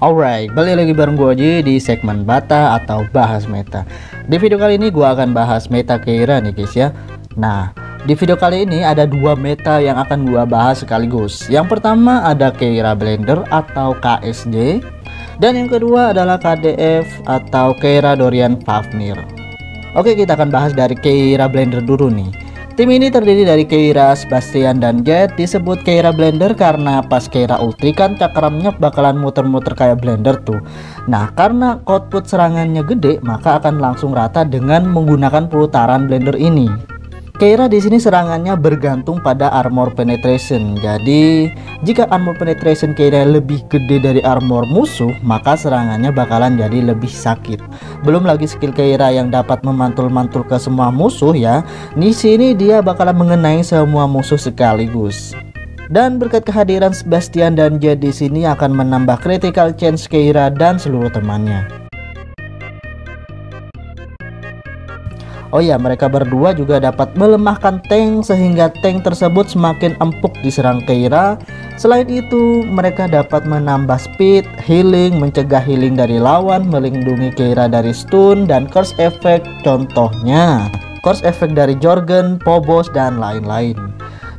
Alright, balik lagi bareng gue aja di segmen Bata atau bahas meta. Di video kali ini gue akan bahas meta Keira nih guys ya. Nah, di video kali ini ada dua meta yang akan gue bahas sekaligus. Yang pertama ada Keira Blender atau KSD, dan yang kedua adalah KDF atau Keira Dorian Fafnir. Oke, kita akan bahas dari Keira Blender dulu nih. Tim ini terdiri dari Keira, Sebastian, dan Jet. Disebut Keira Blender karena pas Keira ulti kan cakramnya bakalan muter-muter kayak blender tuh. Nah, karena output serangannya gede, maka akan langsung rata dengan menggunakan putaran blender ini. Keira di sini serangannya bergantung pada armor penetration. Jadi, jika armor penetration Keira lebih gede dari armor musuh, maka serangannya bakalan jadi lebih sakit. Belum lagi skill Keira yang dapat memantul-mantul ke semua musuh ya. Di sini dia bakalan mengenai semua musuh sekaligus. Dan berkat kehadiran Sebastian dan Jet di sini akan menambah critical chance Keira dan seluruh temannya. Oh ya, mereka berdua juga dapat melemahkan tank sehingga tank tersebut semakin empuk diserang Keira. Selain itu, mereka dapat menambah speed, healing, mencegah healing dari lawan, melindungi Keira dari stun dan curse effect, contohnya curse effect dari Jorgen, Phobos, dan lain-lain.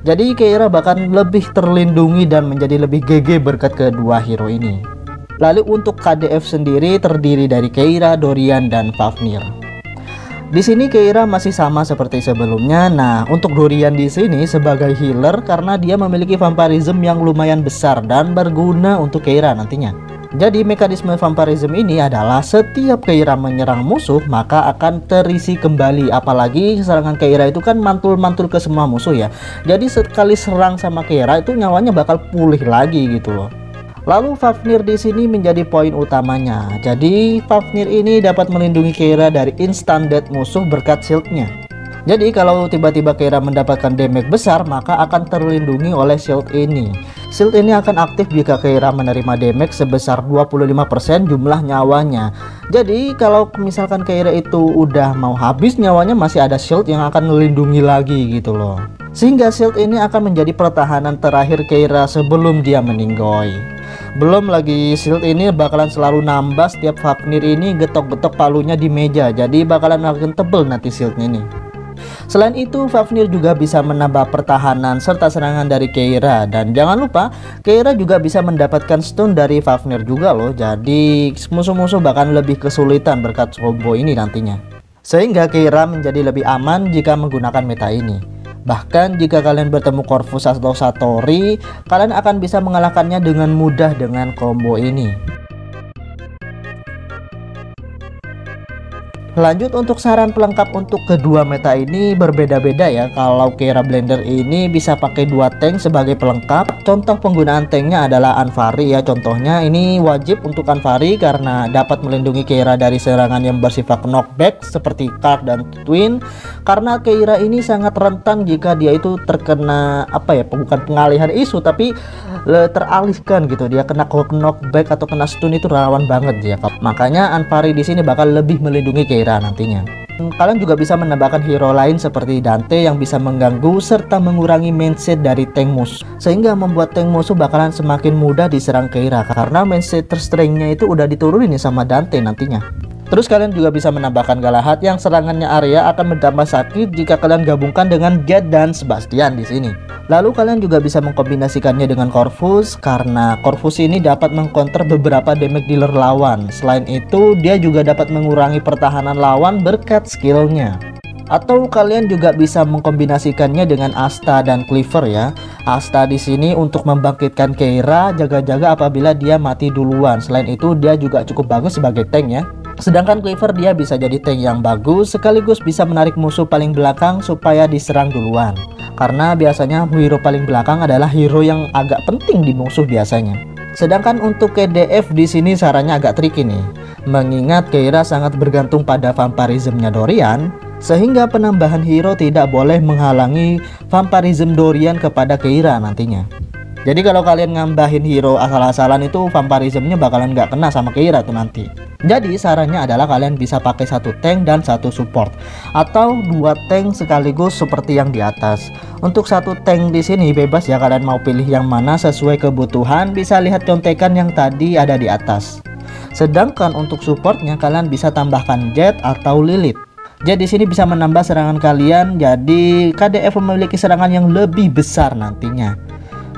Jadi Keira bahkan lebih terlindungi dan menjadi lebih GG berkat kedua hero ini. Lalu untuk KDF sendiri terdiri dari Keira, Dorian, dan Fafnir. Di sini Keira masih sama seperti sebelumnya. Nah, untuk Dorian di sini sebagai healer karena dia memiliki vampirism yang lumayan besar dan berguna untuk Keira nantinya. Jadi mekanisme vampirism ini adalah setiap Keira menyerang musuh maka akan terisi kembali. Apalagi serangan Keira itu kan mantul-mantul ke semua musuh ya. Jadi sekali serang sama Keira itu nyawanya bakal pulih lagi gitu loh. Lalu Fafnir di sini menjadi poin utamanya. Jadi Fafnir ini dapat melindungi Keira dari instant death musuh berkat shieldnya. Jadi kalau tiba-tiba Keira mendapatkan damage besar maka akan terlindungi oleh shield ini. Shield ini akan aktif jika Keira menerima damage sebesar 25% jumlah nyawanya. Jadi kalau misalkan Keira itu udah mau habis nyawanya masih ada shield yang akan melindungi lagi gitu loh. Sehingga shield ini akan menjadi pertahanan terakhir Keira sebelum dia meninggoy. Belum lagi shield ini bakalan selalu nambah setiap Fafnir ini getok-getok palunya di meja. Jadi bakalan makin tebel nanti shieldnya nih. Selain itu Fafnir juga bisa menambah pertahanan serta serangan dari Keira. Dan jangan lupa Keira juga bisa mendapatkan stun dari Fafnir juga loh. Jadi musuh-musuh bahkan lebih kesulitan berkat combo ini nantinya. Sehingga Keira menjadi lebih aman jika menggunakan meta ini. Bahkan jika kalian bertemu Corvus atau Satori, kalian akan bisa mengalahkannya dengan mudah dengan combo ini. Lanjut untuk saran pelengkap untuk kedua meta ini berbeda-beda ya. Kalau Keira Blender ini bisa pakai dua tank sebagai pelengkap. Contoh penggunaan tanknya adalah Anvari ya. Contohnya ini wajib untuk Anvari karena dapat melindungi Keira dari serangan yang bersifat knockback seperti Card dan Twin. Karena Keira ini sangat rentan jika dia itu terkena bukan pengalihan isu tapi teralihkan gitu. Dia kena knockback atau kena stun itu rawan banget ya. Makanya Anvari di sini bakal lebih melindungi Keira nantinya. Kalian juga bisa menambahkan hero lain seperti Dante yang bisa mengganggu serta mengurangi mindset dari tank musuh, sehingga membuat tank musuh bakalan semakin mudah diserang Keira karena mindset strength-nya itu udah diturunin sama Dante nantinya. Terus kalian juga bisa menambahkan Galahad yang serangannya area akan bertambah sakit jika kalian gabungkan dengan Jet dan Sebastian di sini. Lalu kalian juga bisa mengkombinasikannya dengan Corvus karena Corvus ini dapat mengcounter beberapa damage dealer lawan. Selain itu dia juga dapat mengurangi pertahanan lawan berkat skillnya. Atau kalian juga bisa mengkombinasikannya dengan Asta dan Cleaver ya. Asta di sini untuk membangkitkan Keira, jaga-jaga apabila dia mati duluan. Selain itu dia juga cukup bagus sebagai tank ya. Sedangkan Cleaver dia bisa jadi tank yang bagus sekaligus bisa menarik musuh paling belakang supaya diserang duluan. Karena biasanya hero paling belakang adalah hero yang agak penting di musuh biasanya. Sedangkan untuk KDF di sini sarannya agak tricky nih. Mengingat Keira sangat bergantung pada vampirismnya Dorian, sehingga penambahan hero tidak boleh menghalangi vampirism Dorian kepada Keira nantinya. Jadi kalau kalian nambahin hero asal-asalan itu vampirismnya bakalan nggak kena sama Keira tuh nanti. Jadi sarannya adalah kalian bisa pakai satu tank dan satu support, atau dua tank sekaligus seperti yang di atas. Untuk satu tank di sini bebas ya, kalian mau pilih yang mana sesuai kebutuhan, bisa lihat contekan yang tadi ada di atas. Sedangkan untuk supportnya kalian bisa tambahkan Jet atau Lilith. Jet di sini bisa menambah serangan kalian, jadi KDF memiliki serangan yang lebih besar nantinya.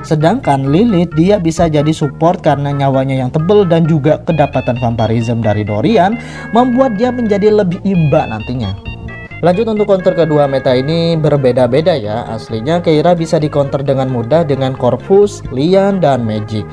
Sedangkan Lilith dia bisa jadi support karena nyawanya yang tebel dan juga kedapatan vampirism dari Dorian membuat dia menjadi lebih imba nantinya. Lanjut untuk counter kedua meta ini berbeda-beda ya. Aslinya Keira bisa di counter dengan mudah dengan Corvus, Lian, dan Magic.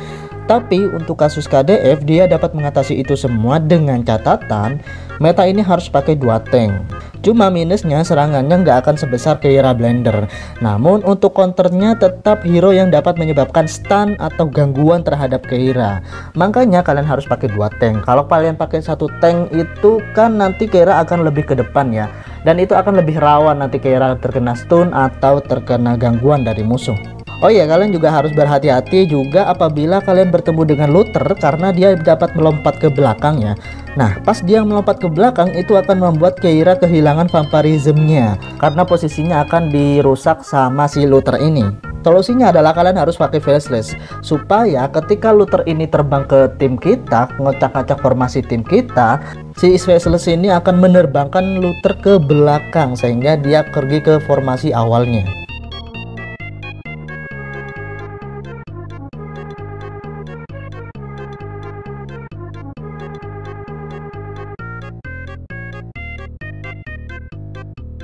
Tapi untuk kasus KDF dia dapat mengatasi itu semua dengan catatan meta ini harus pakai dua tank. Cuma minusnya serangannya nggak akan sebesar Keira Blender. Namun untuk counternya tetap hero yang dapat menyebabkan stun atau gangguan terhadap Keira. Makanya kalian harus pakai dua tank. Kalau kalian pakai satu tank itu kan nanti Keira akan lebih ke depan ya. Dan itu akan lebih rawan nanti Keira terkena stun atau terkena gangguan dari musuh. Oh iya, kalian juga harus berhati-hati juga apabila kalian bertemu dengan Luther karena dia dapat melompat ke belakang ya. Nah, pas dia melompat ke belakang itu akan membuat Keira kehilangan vampirismnya karena posisinya akan dirusak sama si Luther ini. Solusinya adalah kalian harus pakai Faceless supaya ketika Luther ini terbang ke tim kita, ngocak-ngocak formasi tim kita, si Faceless ini akan menerbangkan Luther ke belakang sehingga dia pergi ke formasi awalnya.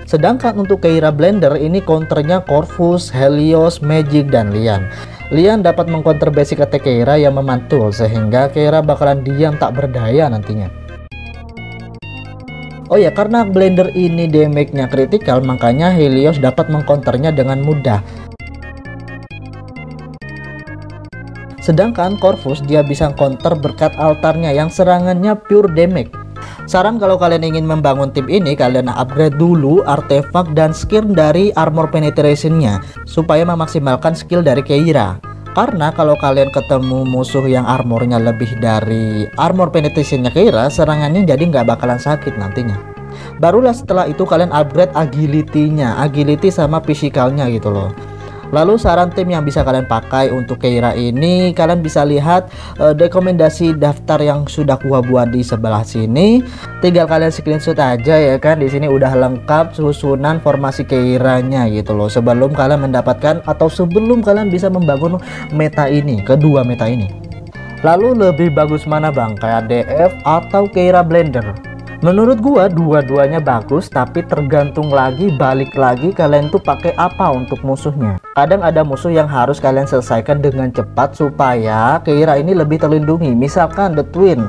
Sedangkan untuk Keira Blender ini counternya Corvus, Helios, Magic, dan Lian. Lian dapat mengcounter basic attack Keira yang memantul sehingga Keira bakalan diam tak berdaya nantinya. Oh ya, karena Blender ini damage-nya kritikal makanya Helios dapat mengcounternya dengan mudah. Sedangkan Corvus dia bisa counter berkat altarnya yang serangannya pure damage. Saran kalau kalian ingin membangun tim ini, kalian upgrade dulu artefak dan skill dari armor penetrationnya supaya memaksimalkan skill dari Keira. Karena kalau kalian ketemu musuh yang armornya lebih dari armor penetrationnya Keira, serangannya jadi nggak bakalan sakit nantinya. Barulah setelah itu kalian upgrade agility-nya, agility sama physicalnya gitu loh. Lalu saran tim yang bisa kalian pakai untuk Keira ini, kalian bisa lihat rekomendasi daftar yang sudah gua buat di sebelah sini. Tinggal kalian screenshot aja ya kan, di sini udah lengkap susunan formasi Keiranya gitu loh. Sebelum kalian mendapatkan atau sebelum kalian bisa membangun meta ini, kedua meta ini. Lalu lebih bagus mana bang, KDF atau Keira Blender? Menurut gua dua-duanya bagus, tapi tergantung lagi, balik lagi kalian tuh pakai apa untuk musuhnya. Kadang ada musuh yang harus kalian selesaikan dengan cepat supaya Keira ini lebih terlindungi. Misalkan The Twin.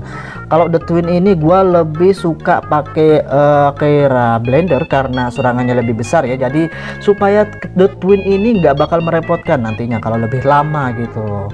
Kalau The Twin ini gua lebih suka pakai Keira Blender karena serangannya lebih besar ya. Jadi supaya The Twin ini nggak bakal merepotkan nantinya kalau lebih lama gitu loh.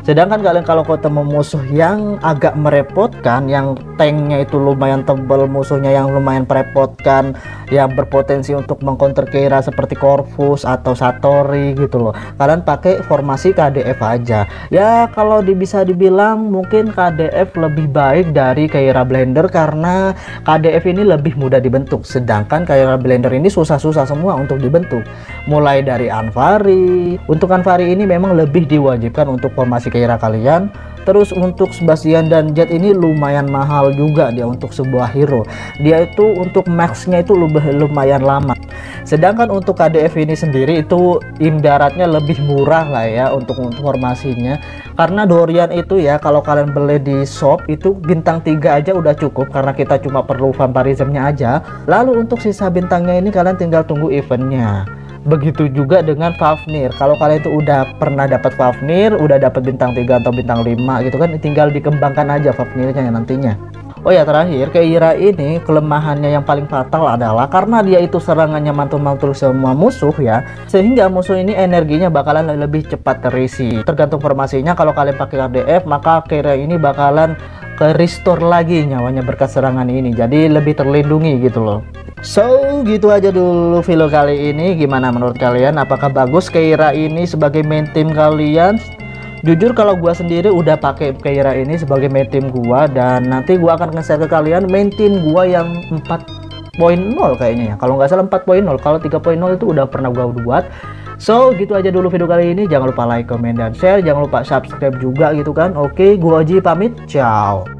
Sedangkan kalian kalau ketemu musuh yang agak merepotkan, yang tanknya itu lumayan tebal, musuhnya yang lumayan merepotkan, yang berpotensi untuk mengcounter Keira seperti Corvus atau Satori gitu loh, kalian pakai formasi KDF aja. Ya kalau bisa dibilang mungkin KDF lebih baik dari Keira Blender karena KDF ini lebih mudah dibentuk, sedangkan Keira Blender ini susah-susah semua untuk dibentuk. Mulai dari Anvari, untuk Anvari ini memang lebih diwajibkan untuk formasi Keira kalian. Terus untuk Sebastian dan Jet ini lumayan mahal juga dia untuk sebuah hero. Dia itu untuk maxnya itu lumayan lama. Sedangkan untuk KDF ini sendiri itu ibaratnya lebih murah lah ya untuk formasinya. Karena Dorian itu ya kalau kalian beli di shop itu bintang 3 aja udah cukup karena kita cuma perlu vampirismnya aja. Lalu untuk sisa bintangnya ini kalian tinggal tunggu eventnya. Begitu juga dengan Fafnir. Kalau kalian itu udah pernah dapat Fafnir, udah dapat bintang 3 atau bintang 5 gitu kan, tinggal dikembangkan aja Fafnirnya nantinya. Oh ya, terakhir Keira ini kelemahannya yang paling fatal adalah karena dia itu serangannya mantul-mantul semua musuh ya, sehingga musuh ini energinya bakalan lebih cepat terisi. Tergantung formasinya, kalau kalian pakai KDF maka Keira ini bakalan ke restore lagi nyawanya berkat serangan ini, jadi lebih terlindungi gitu loh. So gitu aja dulu video kali ini. Gimana menurut kalian, apakah bagus Keira ini sebagai main team kalian? Jujur kalau gua sendiri udah pakai Keira ini sebagai main team gua, dan nanti gua akan nge-share ke kalian main team gua yang 4.0 kayaknya ya. Kalau nggak salah 4.0, kalau 3.0 itu udah pernah gua buat. So gitu aja dulu video kali ini. Jangan lupa like, comment, dan share. Jangan lupa subscribe juga gitu kan. Oke, gua Oji pamit. Ciao.